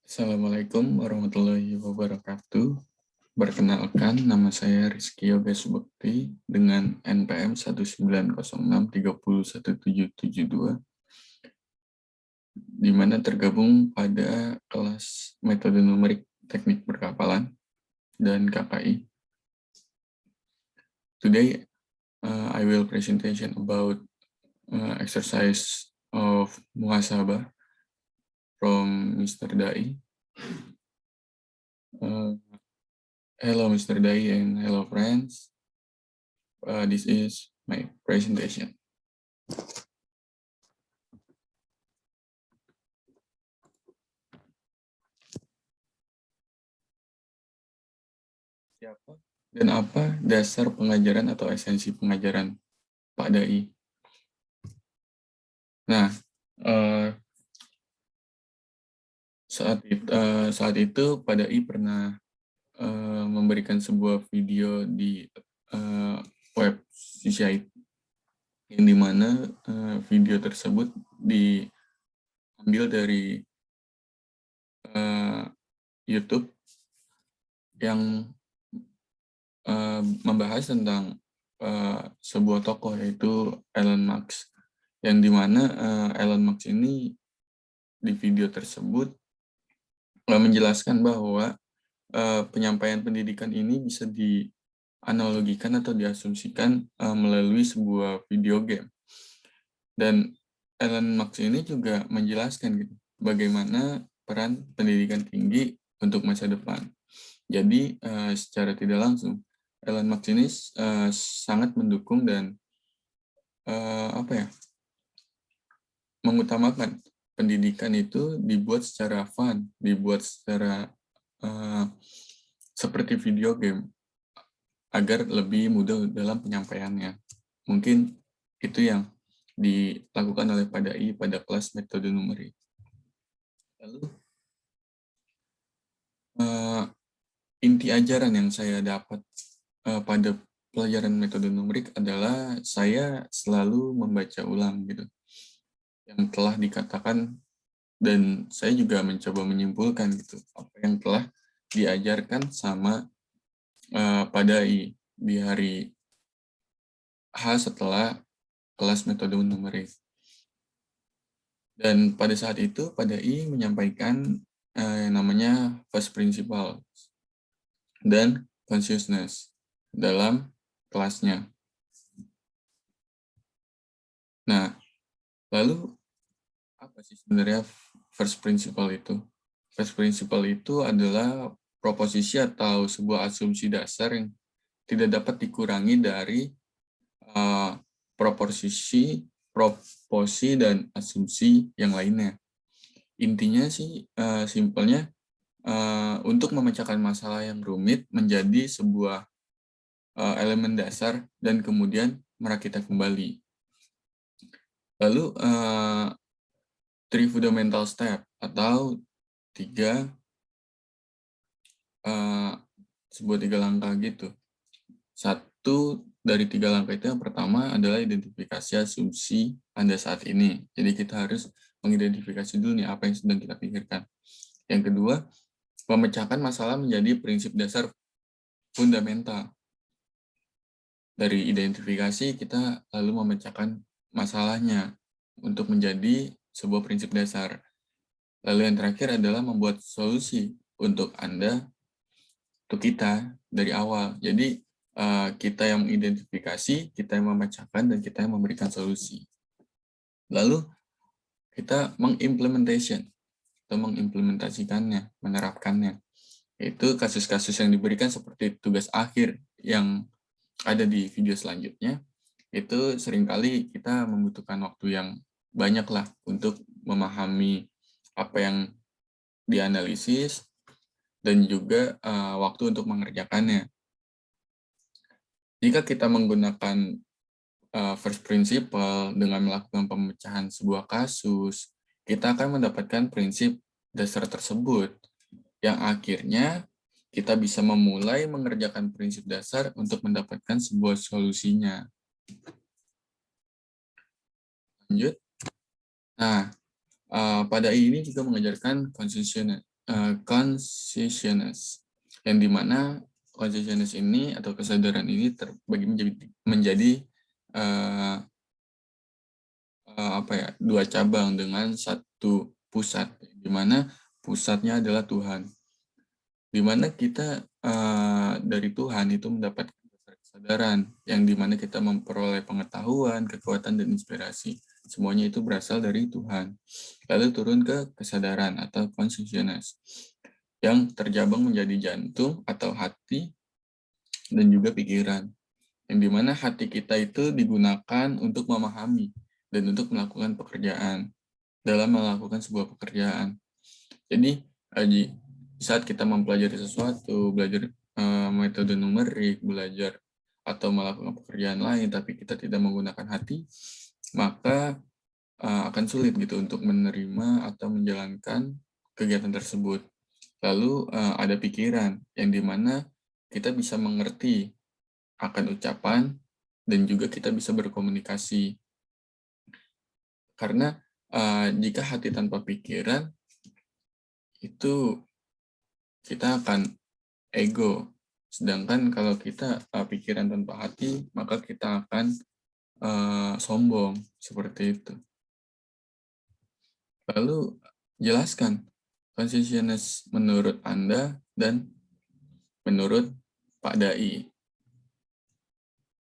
Assalamualaikum warahmatullahi wabarakatuh. Perkenalkan, nama saya Rizky Yoga Subekti dengan NPM 19063017772, di mana tergabung pada kelas metode numerik teknik perkapalan dan KKI. Today, I will presentation about exercise of muhasabah from Mr. Dai. Hello, Mr. Dai, and hello, friends. This is my presentation. Siapa dan apa dasar pengajaran atau esensi pengajaran Pak Dai? Nah, saat itu Pak Dai pernah memberikan sebuah video di web CCI, yang dimana video tersebut diambil dari YouTube yang membahas tentang sebuah tokoh, yaitu Elon Musk, yang dimana Elon Musk ini di video tersebut menjelaskan bahwa penyampaian pendidikan ini bisa dianalogikan atau diasumsikan melalui sebuah video game. Dan Elon Musk ini juga menjelaskan gitu, bagaimana peran pendidikan tinggi untuk masa depan. Jadi secara tidak langsung Elon Musk ini sangat mendukung dan mengutamakan pendidikan itu dibuat secara fun, dibuat secara seperti video game, agar lebih mudah dalam penyampaiannya. Mungkin itu yang dilakukan oleh Pak Dai pada kelas metode numerik. Lalu inti ajaran yang saya dapat pada pelajaran metode numerik adalah saya selalu membaca ulang gitu yang telah dikatakan, dan saya juga mencoba menyimpulkan gitu apa yang telah diajarkan sama Pak Dai di hari H setelah kelas metode numerik. Dan pada saat itu Pak Dai menyampaikan yang namanya first principle dan consciousness dalam kelasnya. Nah, lalu apa sih sebenarnya first principle itu? First principle itu adalah proposisi atau sebuah asumsi dasar yang tidak dapat dikurangi dari proposisi, dan asumsi yang lainnya. Intinya sih simpelnya untuk memecahkan masalah yang rumit menjadi sebuah elemen dasar dan kemudian merakitnya kembali. Lalu three fundamental step atau sebuah tiga langkah gitu. Satu dari tiga langkah itu yang pertama adalah identifikasi asumsi Anda saat ini. Jadi kita harus mengidentifikasi dulu nih apa yang sedang kita pikirkan. Yang kedua, memecahkan masalah menjadi prinsip dasar fundamental. Dari identifikasi kita lalu memecahkan masalahnya untuk menjadi sebuah prinsip dasar. Lalu yang terakhir adalah membuat solusi untuk Anda, untuk kita dari awal. Jadi kita yang mengidentifikasi, kita yang memecahkan, dan kita yang memberikan solusi. Lalu kita mengimplementasikannya, menerapkannya. Itu kasus-kasus yang diberikan seperti tugas akhir yang ada di video selanjutnya. Itu seringkali kita membutuhkan waktu yang banyak lah untuk memahami apa yang dianalisis dan juga waktu untuk mengerjakannya. Jika kita menggunakan first principle dengan melakukan pemecahan sebuah kasus, kita akan mendapatkan prinsip dasar tersebut yang akhirnya kita bisa memulai mengerjakan prinsip dasar untuk mendapatkan sebuah solusinya. Lanjut. Nah, pada ini juga mengajarkan consciousness, yang dimana consciousness ini atau kesadaran ini terbagi menjadi dua cabang dengan satu pusat, di mana pusatnya adalah Tuhan, di mana kita dari Tuhan itu mendapat kesadaran, yang dimana kita memperoleh pengetahuan, kekuatan, dan inspirasi. Semuanya itu berasal dari Tuhan. Lalu turun ke kesadaran atau consciousness, yang terjabang menjadi jantung atau hati, dan juga pikiran. Yang dimana hati kita itu digunakan untuk memahami dan untuk melakukan pekerjaan, dalam melakukan sebuah pekerjaan. Jadi, saat kita mempelajari sesuatu, belajar metode numerik, belajar atau melakukan pekerjaan lain, tapi kita tidak menggunakan hati, maka akan sulit gitu untuk menerima atau menjalankan kegiatan tersebut. Lalu ada pikiran, yang dimana kita bisa mengerti akan ucapan dan juga kita bisa berkomunikasi. Karena jika hati tanpa pikiran, itu kita akan ego. Sedangkan kalau kita pikiran tanpa hati, maka kita akan sombong, seperti itu. Lalu jelaskan consciousness menurut Anda dan menurut Pak Dai.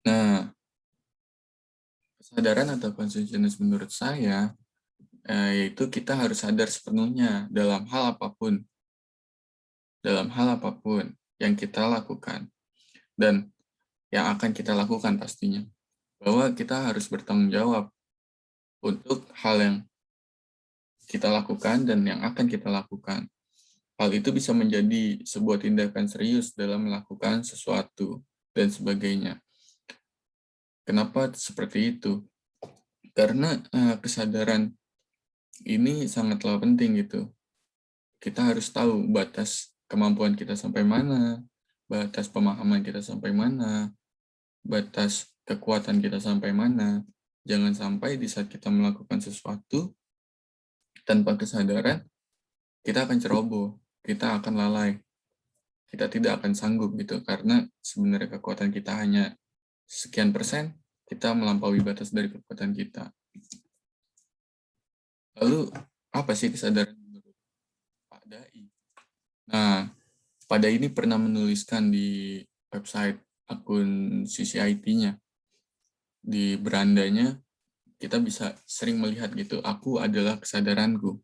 Nah, kesadaran atau consciousness menurut saya, yaitu kita harus sadar sepenuhnya dalam hal apapun yang kita lakukan dan yang akan kita lakukan pastinya, bahwa kita harus bertanggung jawab untuk hal yang kita lakukan dan yang akan kita lakukan. Hal itu bisa menjadi sebuah tindakan serius dalam melakukan sesuatu dan sebagainya. Kenapa seperti itu? Karena kesadaran ini sangatlah penting gitu. Kita harus tahu batas kemampuan kita sampai mana, batas pemahaman kita sampai mana, batas kekuatan kita sampai mana. Jangan sampai di saat kita melakukan sesuatu tanpa kesadaran, kita akan ceroboh, kita akan lalai, kita tidak akan sanggup gitu, karena sebenarnya kekuatan kita hanya sekian persen, kita melampaui batas dari kekuatan kita. Lalu, apa sih kesadaran menurut Pak Dai? Nah, Pak Dai ini pernah menuliskan di website akun CCIT-nya, di berandanya, kita bisa sering melihat gitu, aku adalah kesadaranku.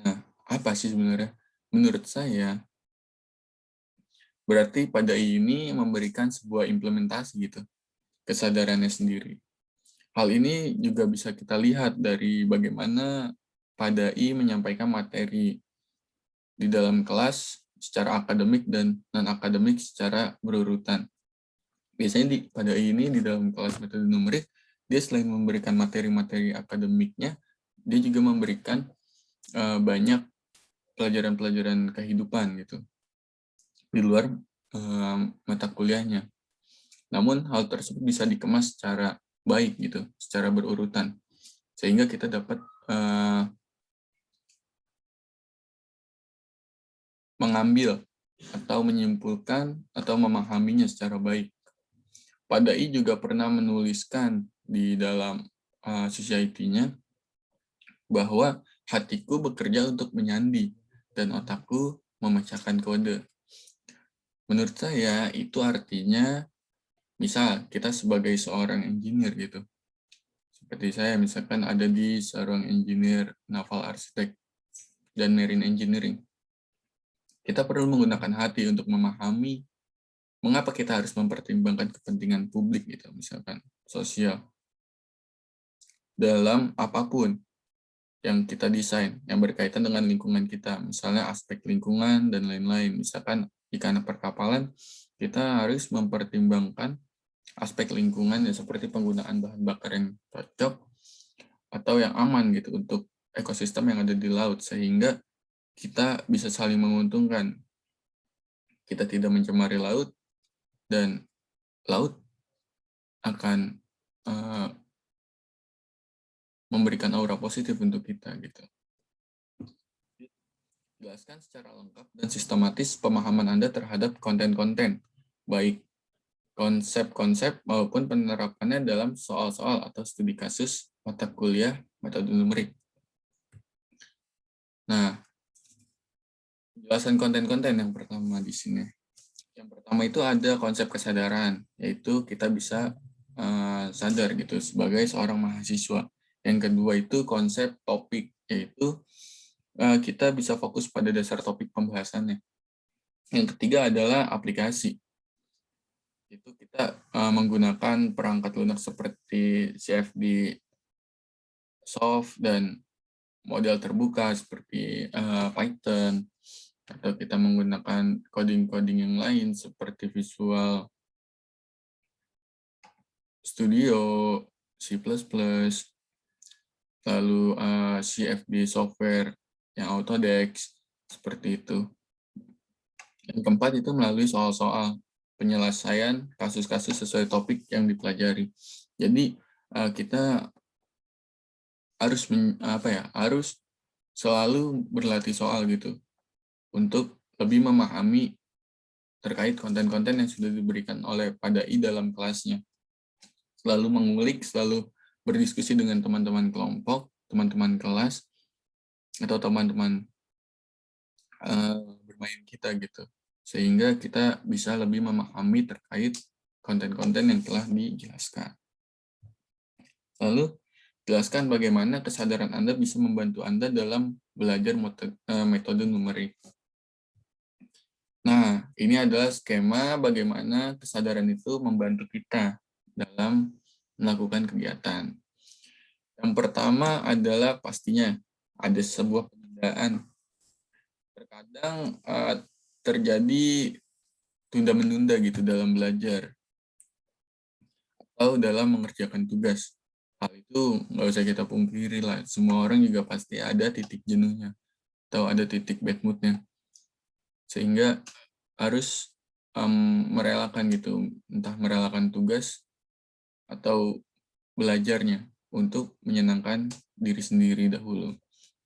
Nah, apa sih sebenarnya? Menurut saya, berarti Pak Dai ini memberikan sebuah implementasi gitu, kesadarannya sendiri. Hal ini juga bisa kita lihat dari bagaimana Pak Dai menyampaikan materi di dalam kelas secara akademik dan non-akademik secara berurutan. Biasanya Pak Dai ini di dalam kelas metode numerik, dia selain memberikan materi-materi akademiknya, dia juga memberikan banyak pelajaran-pelajaran kehidupan gitu di luar mata kuliahnya. Namun hal tersebut bisa dikemas secara baik gitu, secara berurutan, sehingga kita dapat mengambil atau menyimpulkan atau memahaminya secara baik. Pak Dai juga pernah menuliskan di dalam society-nya bahwa hatiku bekerja untuk menyandi dan otakku memecahkan kode. Menurut saya itu artinya, misal kita sebagai seorang engineer gitu, seperti saya misalkan ada di seorang engineer naval arsitek dan marine engineering, kita perlu menggunakan hati untuk memahami mengapa kita harus mempertimbangkan kepentingan publik gitu, misalkan sosial, dalam apapun yang kita desain yang berkaitan dengan lingkungan kita, misalnya aspek lingkungan dan lain-lain. Misalkan di anak perkapalan, kita harus mempertimbangkan aspek lingkungan ya, seperti penggunaan bahan bakar yang cocok atau yang aman gitu untuk ekosistem yang ada di laut, sehingga kita bisa saling menguntungkan. Kita tidak mencemari laut dan laut akan memberikan aura positif untuk kita gitu. Jelaskan secara lengkap dan sistematis pemahaman Anda terhadap konten-konten, baik konsep-konsep maupun penerapannya dalam soal-soal atau studi kasus mata kuliah metode numerik. Nah, penjelasan konten-konten yang pertama di sini. Yang pertama itu ada konsep kesadaran, yaitu kita bisa sadar gitu sebagai seorang mahasiswa. Yang kedua itu konsep topik, yaitu kita bisa fokus pada dasar topik pembahasannya. Yang ketiga adalah aplikasi. Itu kita menggunakan perangkat lunak seperti CFD soft dan model terbuka seperti Python, atau kita menggunakan coding-coding yang lain seperti Visual Studio, C++, lalu CFD software yang Autodesk, seperti itu. Yang keempat itu melalui soal-soal penyelesaian kasus-kasus sesuai topik yang dipelajari. Jadi kita harus harus selalu berlatih soal gitu untuk lebih memahami terkait konten-konten yang sudah diberikan oleh PADAI dalam kelasnya. Selalu mengulik, selalu berdiskusi dengan teman-teman kelompok, teman-teman kelas, atau teman-teman bermain kita gitu. Sehingga kita bisa lebih memahami terkait konten-konten yang telah dijelaskan. Lalu, jelaskan bagaimana kesadaran Anda bisa membantu Anda dalam belajar metode numerik. Nah, ini adalah skema bagaimana kesadaran itu membantu kita dalam melakukan kegiatan. Yang pertama adalah pastinya ada sebuah penundaan. Terkadang terjadi tunda-menunda gitu dalam belajar atau dalam mengerjakan tugas. Hal itu nggak usah kita pungkiri lah. Semua orang juga pasti ada titik jenuhnya atau ada titik bad mood-nya. Sehingga harus merelakan gitu, entah merelakan tugas atau belajarnya untuk menyenangkan diri sendiri dahulu.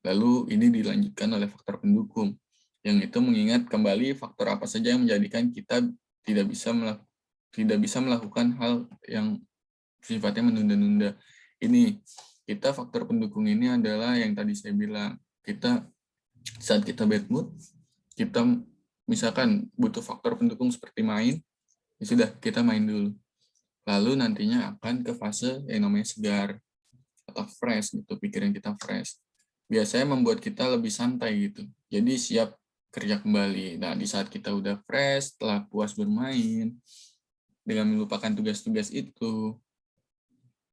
Lalu ini dilanjutkan oleh faktor pendukung, yang itu mengingat kembali faktor apa saja yang menjadikan kita tidak bisa melakukan hal yang sifatnya menunda-nunda. Ini kita faktor pendukung ini adalah yang tadi saya bilang, kita saat kita bad mood, kita misalkan butuh faktor pendukung seperti main, ya sudah kita main dulu. Lalu nantinya akan ke fase yang namanya segar atau fresh gitu, pikiran kita fresh. Biasanya membuat kita lebih santai gitu. Jadi siap kerja kembali. Nah, di saat kita udah fresh, setelah puas bermain, dengan melupakan tugas-tugas itu,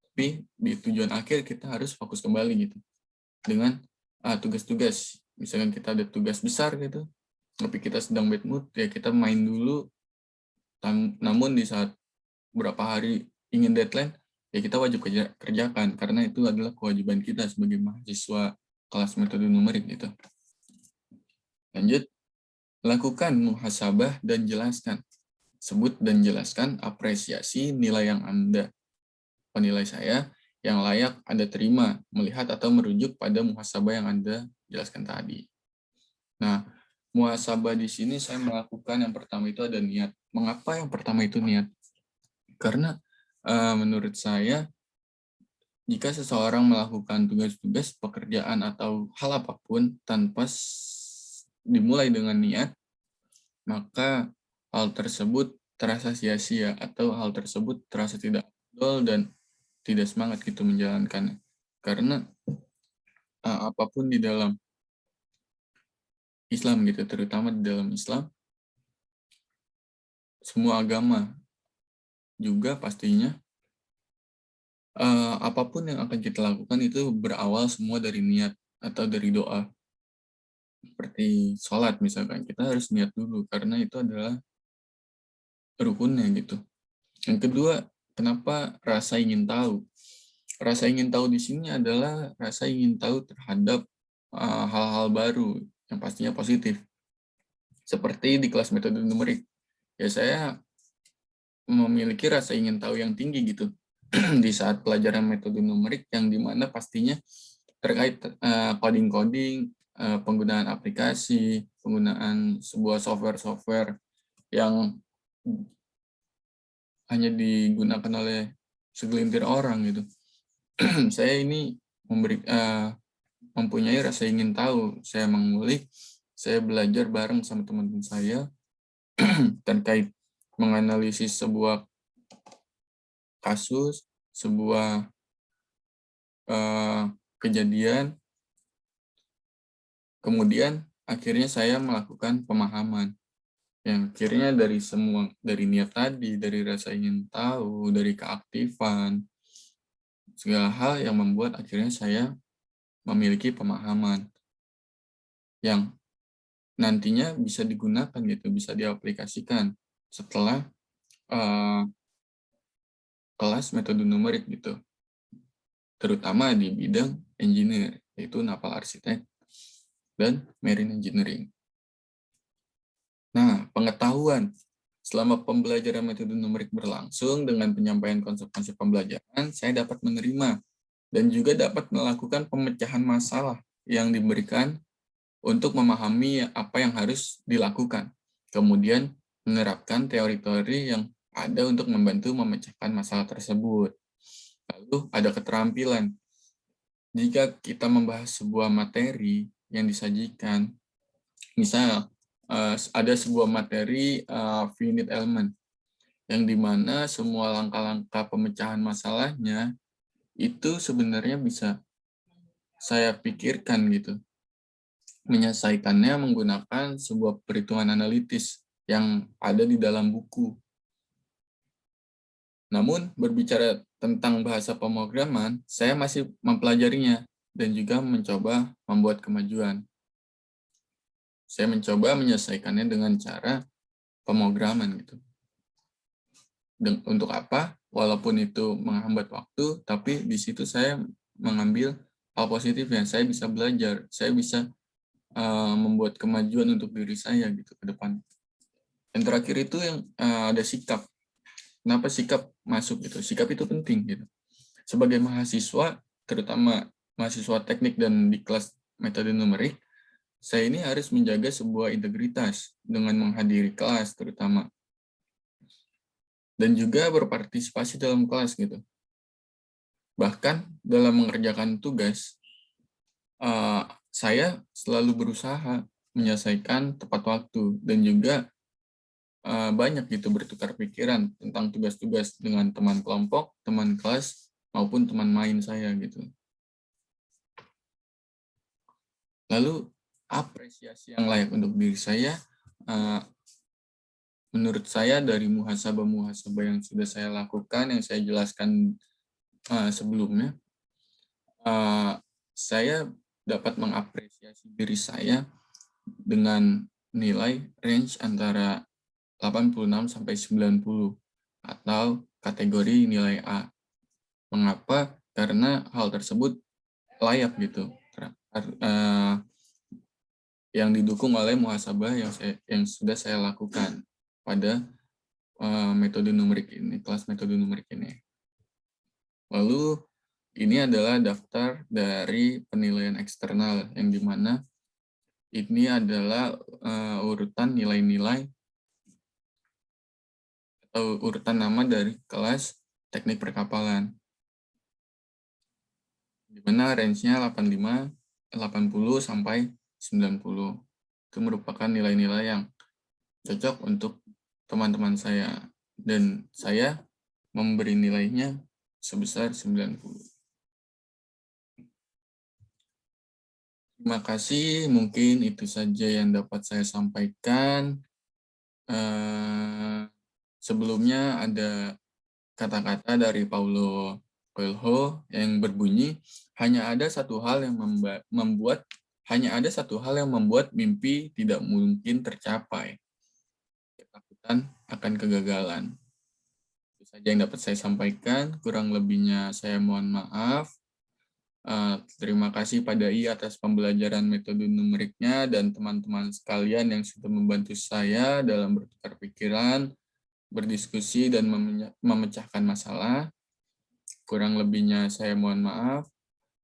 tapi di tujuan akhir kita harus fokus kembali gitu. Dengan tugas-tugas. Misalkan kita ada tugas besar gitu, tapi kita sedang bad mood, ya kita main dulu. Namun di saat berapa hari ingin deadline, ya kita wajib kerjakan, karena itu adalah kewajiban kita sebagai mahasiswa kelas metode numerik gitu. Lanjut, lakukan muhasabah dan jelaskan. Sebut dan jelaskan apresiasi nilai yang Anda, penilai saya, yang layak Anda terima, melihat atau merujuk pada muhasabah yang Anda jelaskan tadi. Nah, muhasabah di sini saya melakukan yang pertama itu ada niat. Mengapa yang pertama itu niat? Karena menurut saya, jika seseorang melakukan tugas-tugas pekerjaan atau hal apapun tanpa dimulai dengan niat, maka hal tersebut terasa sia-sia atau hal tersebut terasa tidak afdol dan tidak semangat gitu menjalankannya. Karena apapun di dalam Islam gitu, terutama di dalam Islam, semua agama juga pastinya apapun yang akan kita lakukan itu berawal semua dari niat atau dari doa. Seperti sholat misalkan, kita harus niat dulu karena itu adalah rukunnya gitu. Yang kedua, kenapa rasa ingin tahu? Rasa ingin tahu di sini adalah rasa ingin tahu terhadap hal-hal baru yang pastinya positif. Seperti di kelas metode numerik, ya saya memiliki rasa ingin tahu yang tinggi gitu di saat pelajaran metode numerik, yang dimana pastinya terkait coding-coding, penggunaan aplikasi, penggunaan sebuah software-software yang hanya digunakan oleh segelintir orang gitu. Saya ini mempunyai rasa ingin tahu. Saya mengulik, saya belajar bareng sama teman-teman saya terkait menganalisis sebuah kasus, sebuah kejadian. Kemudian akhirnya saya melakukan pemahaman. Yang akhirnya dari niat tadi, dari rasa ingin tahu, dari keaktifan, segala hal yang membuat akhirnya saya memiliki pemahaman yang nantinya bisa digunakan gitu, bisa diaplikasikan setelah kelas metode numerik gitu, terutama di bidang engineer, yaitu naval arsitek dan marine engineering. Nah, pengetahuan selama pembelajaran metode numerik berlangsung dengan penyampaian konsep-konsep pembelajaran, saya dapat menerima dan juga dapat melakukan pemecahan masalah yang diberikan untuk memahami apa yang harus dilakukan. Kemudian menerapkan teori-teori yang ada untuk membantu memecahkan masalah tersebut. Lalu ada keterampilan. Jika kita membahas sebuah materi yang disajikan, misal ada sebuah materi finite element, yang dimana semua langkah-langkah pemecahan masalahnya itu sebenarnya bisa saya pikirkan gitu. Menyelesaikannya menggunakan sebuah perhitungan analitis yang ada di dalam buku. Namun, berbicara tentang bahasa pemrograman, saya masih mempelajarinya dan juga mencoba membuat kemajuan. Saya mencoba menyelesaikannya dengan cara pemrograman gitu. Untuk apa? Walaupun itu menghambat waktu, tapi di situ saya mengambil hal positifnya. Saya bisa belajar, saya bisa membuat kemajuan untuk diri saya gitu ke depan. Yang terakhir itu yang ada sikap. Kenapa sikap masuk gitu? Sikap itu penting gitu. Sebagai mahasiswa, terutama mahasiswa teknik dan di kelas metode numerik, saya ini harus menjaga sebuah integritas dengan menghadiri kelas terutama. Dan juga berpartisipasi dalam kelas gitu. Bahkan dalam mengerjakan tugas, saya selalu berusaha menyelesaikan tepat waktu dan juga banyak gitu bertukar pikiran tentang tugas-tugas dengan teman kelompok, teman kelas, maupun teman main saya gitu. Lalu apresiasi yang layak untuk diri saya, menurut saya dari muhasabah-muhasabah yang sudah saya lakukan, yang saya jelaskan sebelumnya, saya dapat mengapresiasi diri saya dengan nilai range antara 86 sampai 90 atau kategori nilai A. Mengapa? Karena hal tersebut layak gitu. Yang didukung oleh muhasabah yang sudah saya lakukan pada metode numerik ini, kelas metode numerik ini. Lalu ini adalah daftar dari penilaian eksternal yang dimana ini adalah urutan nilai-nilai atau urutan nama dari kelas teknik perkapalan. Di mana range-nya 85, 80 sampai 90. Itu merupakan nilai-nilai yang cocok untuk teman-teman saya dan saya memberi nilainya sebesar 90. Terima kasih, mungkin itu saja yang dapat saya sampaikan. Sebelumnya ada kata-kata dari Paulo Coelho yang berbunyi, hanya ada satu hal yang membuat mimpi tidak mungkin tercapai. Ketakutan akan kegagalan. Itu saja yang dapat saya sampaikan, kurang lebihnya saya mohon maaf. Terima kasih pada I atas pembelajaran metode numeriknya dan teman-teman sekalian yang sudah membantu saya dalam bertukar pikiran, berdiskusi, dan memecahkan masalah. Kurang lebihnya saya mohon maaf.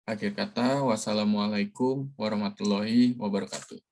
Akhir kata, wassalamualaikum warahmatullahi wabarakatuh.